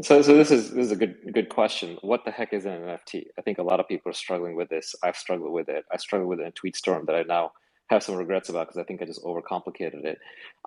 So this is a good question. What the heck is an NFT? I think a lot of people are struggling with this. I've struggled with it. I struggled with it in Tweet Storm that I now have some regrets about because I think I just overcomplicated it.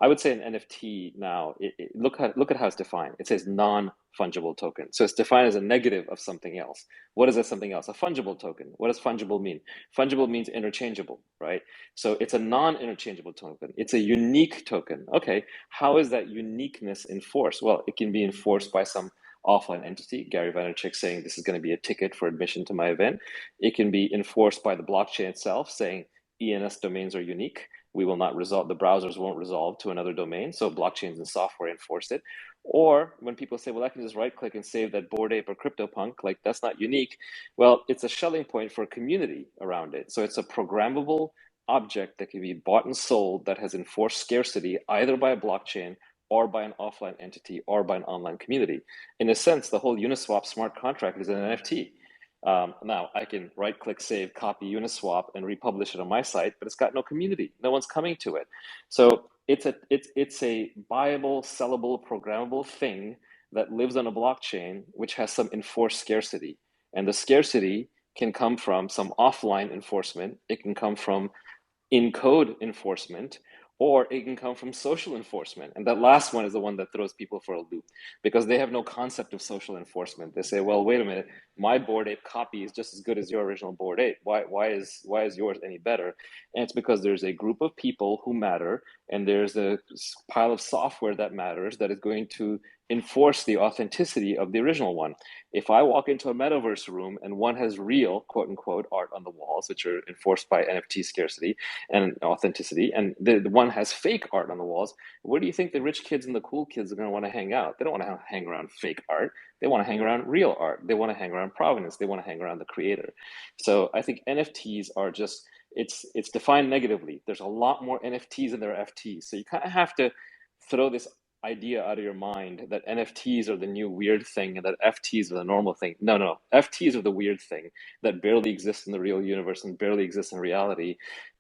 I would say an NFT now, look at how it's defined. It says non-fungible token. So it's defined as a negative of something else. What is that something else? A fungible token. What does fungible mean? Fungible means interchangeable, right? So it's a non-interchangeable token. It's a unique token. Okay, how is that uniqueness enforced? Well, it can be enforced by some offline entity. Gary Vaynerchuk saying this is going to be a ticket for admission to my event. It can be enforced by the blockchain itself saying ENS domains are unique. We will not resolve, the browsers won't resolve to another domain. So blockchains and software enforce it. Or when people say, well, I can just right click and save that Bored Ape or CryptoPunk, like that's not unique. Well, it's a shelling point for a community around it. So it's a programmable object that can be bought and sold that has enforced scarcity either by a blockchain or by an offline entity or by an online community. In a sense, the whole Uniswap smart contract is an NFT. Now, I can right click, save, copy Uniswap and republish it on my site, but it's got no community. No one's coming to it. So it's a buyable, sellable, programmable thing that lives on a blockchain, which has some enforced scarcity. And the scarcity can come from some offline enforcement. It can come from in code enforcement, or it can come from social enforcement. And that last one is the one that throws people for a loop because they have no concept of social enforcement. They say, well, wait a minute, my Bored Ape copy is just as good as your original Bored Ape. Why is yours any better? And it's because there's a group of people who matter, and there's a pile of software that matters that is going to enforce the authenticity of the original one. If I walk into a metaverse room and one has real, quote unquote, art on the walls, which are enforced by NFT scarcity and authenticity, and the one has fake art on the walls, where do you think the rich kids and the cool kids are going to want to hang out? They don't want to hang around fake art. They want to hang around real art. They want to hang around provenance. They want to hang around the creator. So I think NFTs are just, it's defined negatively. There's a lot more NFTs than there are FTs. So you kind of have to throw this idea out of your mind that NFTs are the new weird thing and that FTs are the normal thing. No, no, FTs are the weird thing that barely exists in the real universe and barely exists in reality.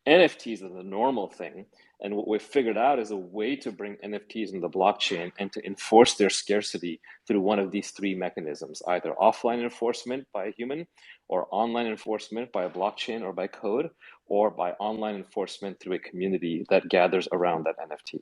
NFTs are the normal thing. And what we've figured out is a way to bring NFTs in the blockchain and to enforce their scarcity through one of these three mechanisms, either offline enforcement by a human, or online enforcement by a blockchain or by code, or by online enforcement through a community that gathers around that NFT.